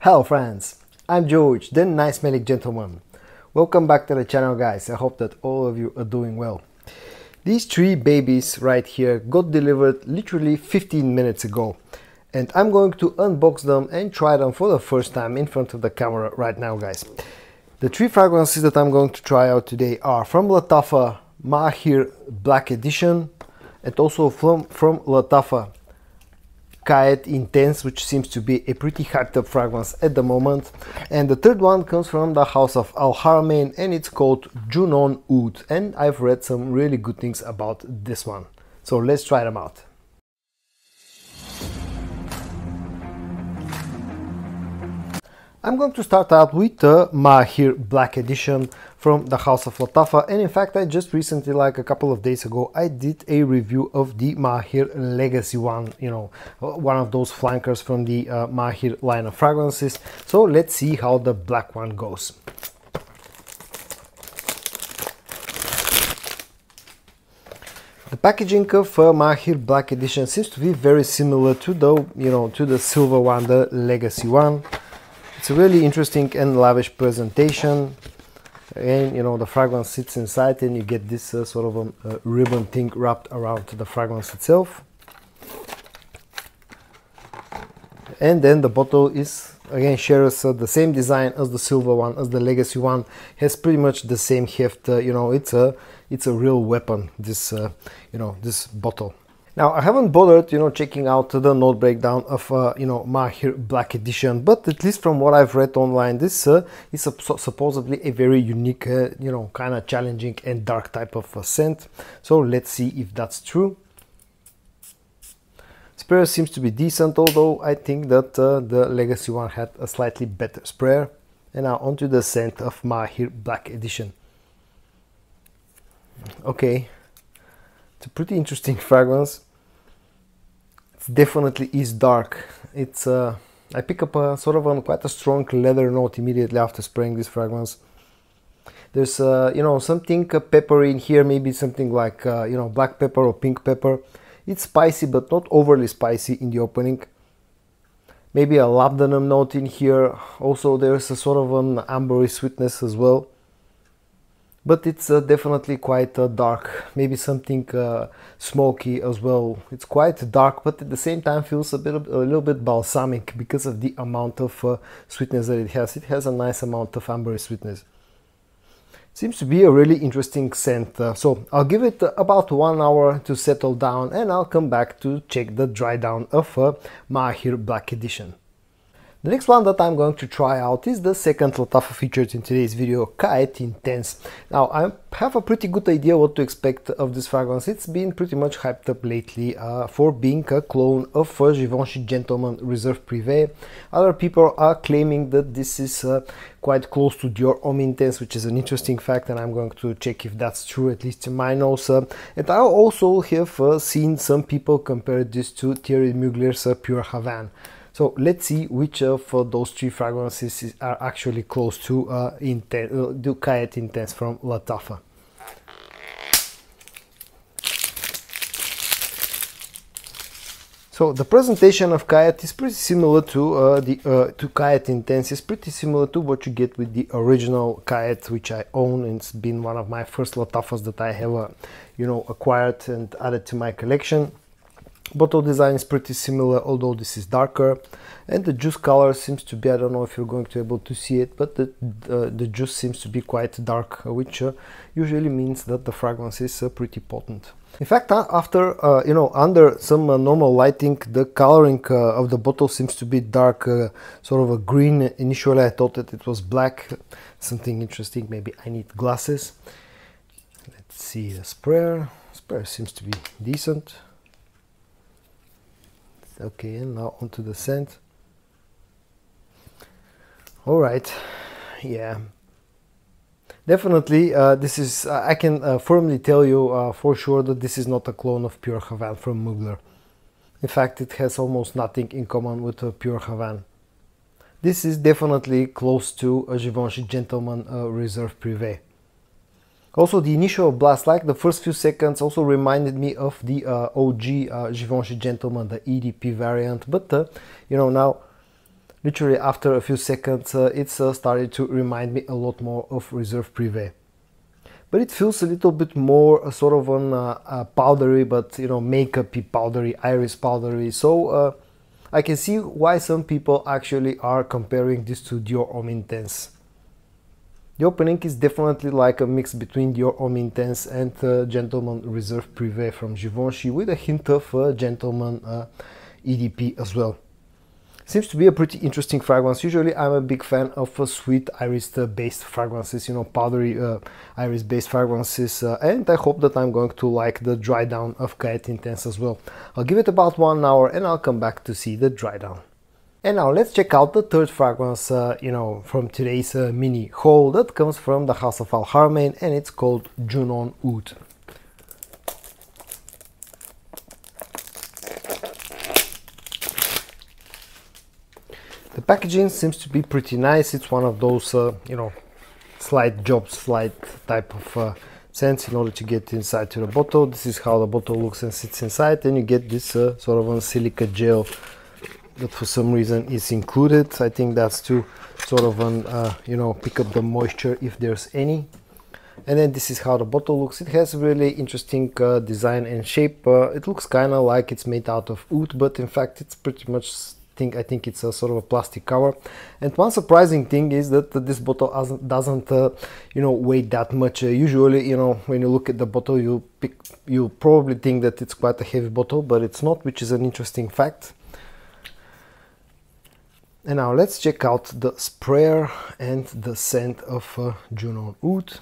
Hello friends, I'm George, the nice smelling gentleman. Welcome back to the channel guys, I hope that all of you are doing well. These three babies right here got delivered literally 15 minutes ago. And I'm going to unbox them and try them for the first time in front of the camera right now guys. The three fragrances that I'm going to try out today are from Lattafa Maahir Black Edition and also from Lattafa Qaa'ed Intense, which seems to be a pretty hyped up fragrance at the moment. And the third one comes from the house of Haramain and it's called Junoon Oud, and I've read some really good things about this one. So let's try them out. I'm going to start out with the Maahir Black Edition from the house of Lattafa, and in fact I just recently, like a couple of days ago, I did a review of the Maahir Legacy one, you know, one of those flankers from the Maahir line of fragrances. So let's see how the black one goes. The packaging of Maahir Black Edition seems to be very similar to the silver one, the Legacy one. It's a really interesting and lavish presentation, and the fragrance sits inside and you get this sort of a ribbon thing wrapped around the fragrance itself. And then the bottle is again shares the same design as the silver one, as the Legacy one, has pretty much the same heft. It's a real weapon, this this bottle. Now I haven't bothered checking out the note breakdown of Maahir Black Edition, but at least from what I've read online, this is supposedly a very unique kind of challenging and dark type of scent. So let's see if that's true. Sprayer seems to be decent, although I think that the Legacy one had a slightly better sprayer. And now onto the scent of Maahir Black Edition. Okay, it's a pretty interesting fragrance. It definitely is dark. It's I pick up a sort of quite a strong leather note immediately after spraying this fragrance. There's something peppery in here, maybe something like black pepper or pink pepper. It's spicy but not overly spicy in the opening. Maybe a labdanum note in here. Also there's a sort of an ambery sweetness as well. But it's definitely quite dark, maybe something smoky as well. It's quite dark, but at the same time feels a little bit balsamic because of the amount of sweetness that it has. It has a nice amount of ambery sweetness. Seems to be a really interesting scent. So I'll give it about 1 hour to settle down, and I'll come back to check the dry down of Maahir Black Edition. The next one that I'm going to try out is the second Lattafa featured in today's video, Qaa'ed Intense. Now I have a pretty good idea what to expect of this fragrance. It's been pretty much hyped up lately for being a clone of Givenchy Gentleman Reserve Privé. Other people are claiming that this is quite close to Dior Homme Intense, which is an interesting fact, and I'm going to check if that's true, at least in my nose. And I also have seen some people compare this to Thierry Mugler's Pure Havane. So let's see which of those three fragrances are actually close to Qaa'ed Intense from Lattafa. So the presentation of Qaa'ed is pretty similar to Qaa'ed Intense. Is pretty similar to what you get with the original Qaa'ed, which I own, and it's been one of my first Lattafas that I have acquired and added to my collection. Bottle design is pretty similar, although this is darker, and the juice color seems to be, I don't know if you're going to be able to see it, but the juice seems to be quite dark, which usually means that the fragrance is pretty potent. In fact, after under some normal lighting, the coloring of the bottle seems to be dark, sort of a green. Initially I thought that it was black. Something interesting. Maybe I need glasses. Let's see the sprayer. Sprayer seems to be decent. Okay, and now onto the scent. All right, yeah, definitely this is I can firmly tell you for sure that this is not a clone of Pure Havane from Mugler. In fact, it has almost nothing in common with Pure Havane. This is definitely close to a Givenchy Gentleman Reserve Privé. Also, the initial blast, like the first few seconds, also reminded me of the OG Givenchy Gentleman, the EDP variant. But now Literally after a few seconds, it's started to remind me a lot more of Reserve Privé. But it feels a little bit more sort of on powdery, but you know, makeup-y powdery, iris powdery. So I can see why some people actually are comparing this to Dior Homme Intense. The opening is definitely like a mix between Dior Homme Intense and Gentleman Reserve Privé from Givenchy, with a hint of Gentleman EDP as well. Seems to be a pretty interesting fragrance. Usually I'm a big fan of sweet iris based fragrances, you know, powdery iris based fragrances, and I hope that I'm going to like the dry down of Qaa'ed Intense as well. I'll give it about 1 hour and I'll come back to see the dry down. And now let's check out the third fragrance, you know, from today's mini haul that comes from the house of Haramain, and it's called Junoon Oud. The packaging seems to be pretty nice. It's one of those, you know, slide type of scents in order to get inside to the bottle. This is how the bottle looks and sits inside, and you get this sort of a silica gel that for some reason is included. I think that's to sort of you know, pick up the moisture if there's any. And then this is how the bottle looks. It has really interesting design and shape. It looks kind of like it's made out of oud, but in fact it's pretty much, I think it's a sort of a plastic cover. And one surprising thing is that this bottle doesn't you know, weigh that much. Usually, you know, when you look at the bottle, you probably think that it's quite a heavy bottle, but it's not, which is an interesting fact. And now let's check out the sprayer and the scent of Junoon Oud.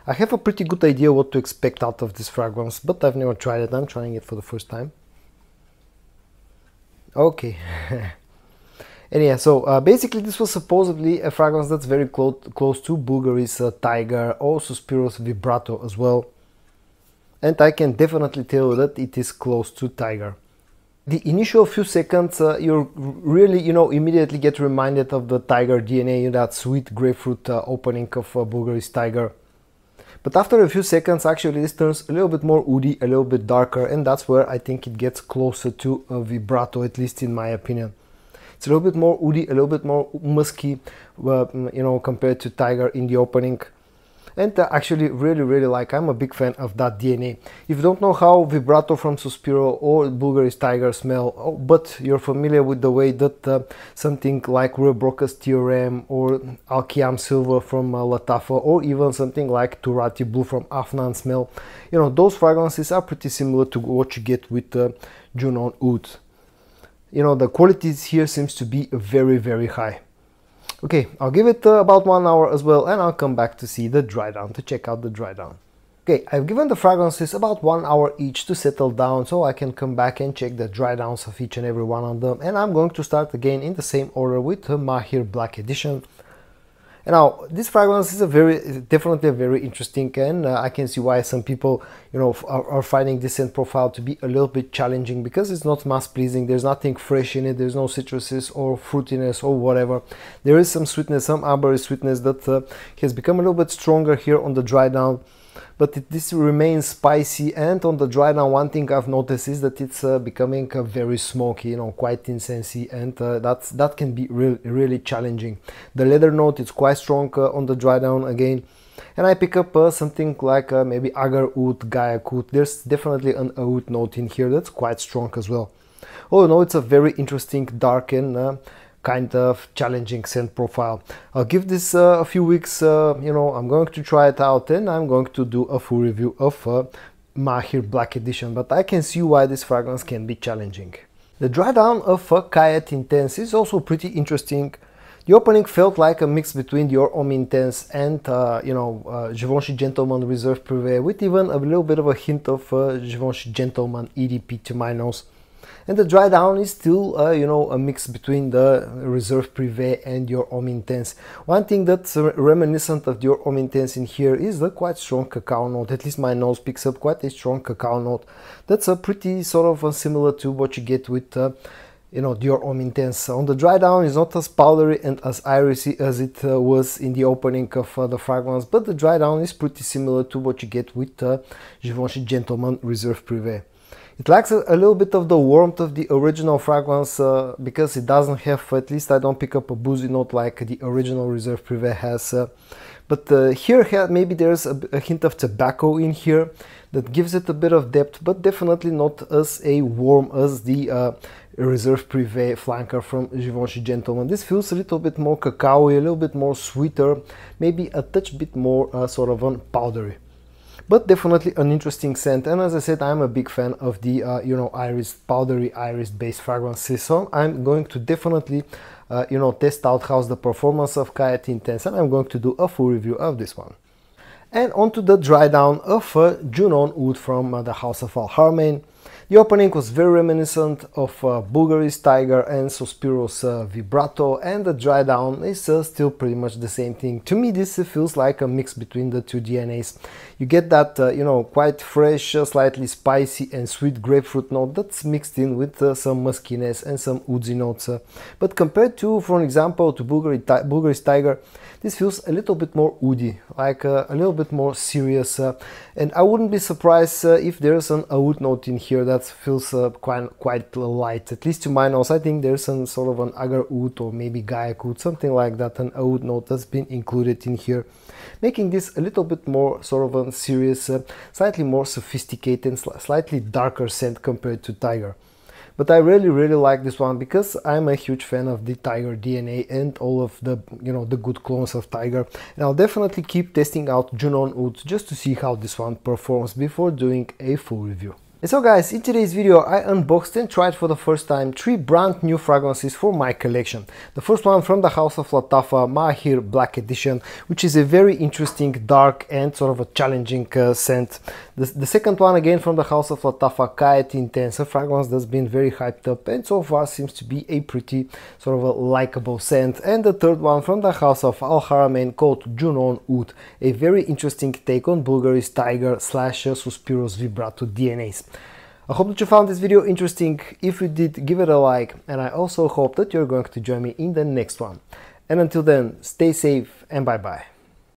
I have a pretty good idea what to expect out of this fragrance, but I've never tried it. I'm trying it for the first time. Okay. And yeah, so basically this was supposedly a fragrance that's very close to Bulgari's Tiger or Suspiro's Vibrato as well. And I can definitely tell that it is close to Tiger. The initial few seconds, you really, you know, immediately get reminded of the Tiger DNA, that sweet grapefruit opening of Bulgari's Tiger. But after a few seconds, actually this turns a little bit more oudy, a little bit darker, and that's where I think it gets closer to a Vibrato, at least in my opinion. It's a little bit more oudy, a little bit more musky, you know, compared to Tiger in the opening. And actually really like, I'm a big fan of that DNA. If you don't know how Vibrato from Suspiro or Bulgari's Tiger smell, but you're familiar with the way that something like Rue Brocas Theorem or Alkiam Silver from Lattafa, or even something like Turati Blue from Afnan smell, you know, those fragrances are pretty similar to what you get with Junoon Oud. You know, the qualities here seems to be very high. Okay, I'll give it about 1 hour as well, and I'll come back to see the dry down, to check out the dry down. Okay, I've given the fragrances about 1 hour each to settle down, so I can come back and check the dry downs of each and every one of them. And I'm going to start again in the same order with the Maahir Black Edition. And now, this fragrance is definitely a very interesting, and I can see why some people, you know, are finding this scent profile to be a little bit challenging, because it's not mass pleasing. There's nothing fresh in it. There's no citruses or fruitiness or whatever. There is some sweetness, some ambery sweetness that has become a little bit stronger here on the dry down. But this remains spicy, and on the dry down, one thing I've noticed is that it's becoming very smoky, you know, quite incensey, and that can be really challenging. The leather note is quite strong on the dry down again, and I pick up something like maybe Agar Oud, Gaiac Oud. There's definitely an oud note in here that's quite strong as well. Oh no, it's a very interesting dark and kind of challenging scent profile. I'll give this a few weeks, you know, I'm going to try it out, and I'm going to do a full review of Maahir Black Edition, but I can see why this fragrance can be challenging. The dry down of Qaa'ed Intense is also pretty interesting. The opening felt like a mix between Dior Homme Intense and, you know, Givenchy Gentleman Reserve Privé, with even a little bit of a hint of Givenchy Gentleman EDP to my nose. And the dry down is still, you know, a mix between the Reserve Privé and Dior Homme Intense. One thing that's reminiscent of Dior Homme Intense in here is the quite strong cacao note. At least my nose picks up quite a strong cacao note. That's a pretty sort of similar to what you get with, you know, Dior Homme Intense. On the dry down is not as powdery and as irisy as it was in the opening of the fragrance, but the dry down is pretty similar to what you get with Givenchy Gentleman Reserve Privé. It lacks a little bit of the warmth of the original fragrance because it doesn't have, at least I don't pick up a boozy note like the original Reserve Privé has. But here maybe there's a hint of tobacco in here that gives it a bit of depth, but definitely not as warm as the Reserve Privé flanker from Givenchy Gentleman. This feels a little bit more cacao-y, a little bit more sweeter, maybe a touch bit more sort of powdery. But definitely an interesting scent, and as I said, I'm a big fan of the you know, powdery iris based fragrances, so I'm going to definitely you know, test out how's the performance of Qaa'ed Intense, and I'm going to do a full review of this one. And onto the dry down of Junoon Oud from the house of Haramain. The opening was very reminiscent of Bulgari's Tiger and Sospiro's Vibrato, and the dry down is still pretty much the same thing. To me, this feels like a mix between the two DNAs. You get that you know, quite fresh, slightly spicy and sweet grapefruit note that's mixed in with some muskiness and some woodsy notes. But compared to, for example, to Bulgari's Tiger, this feels a little bit more woody, like a little bit more serious, and I wouldn't be surprised if there's an oud note in here that feels quite light, at least to my nose. I think there's some sort of an agar oud or maybe gaiac oud, something like that, an oud note that's been included in here, making this a little bit more sort of a serious, slightly more sophisticated, slightly darker scent compared to Tiger. But I really like this one because I'm a huge fan of the Tiger DNA and all of the, you know, the good clones of Tiger, and I'll definitely keep testing out Junoon Oud just to see how this one performs before doing a full review. And so guys, in today's video I unboxed and tried for the first time 3 brand new fragrances for my collection. The first one from the house of Lattafa Maahir Black Edition, which is a very interesting, dark and sort of a challenging scent. The second one again from the house of Lattafa, Qaa'ed Intense, a fragrance that's been very hyped up and so far seems to be a pretty sort of a likable scent. And the third one from the house of Haramain called Junoon Oud, a very interesting take on Bulgari's Tiger / Sospiro's Vibrato DNAs. I hope that you found this video interesting. If you did, give it a like, and I also hope that you're going to join me in the next one. And until then, stay safe and bye bye.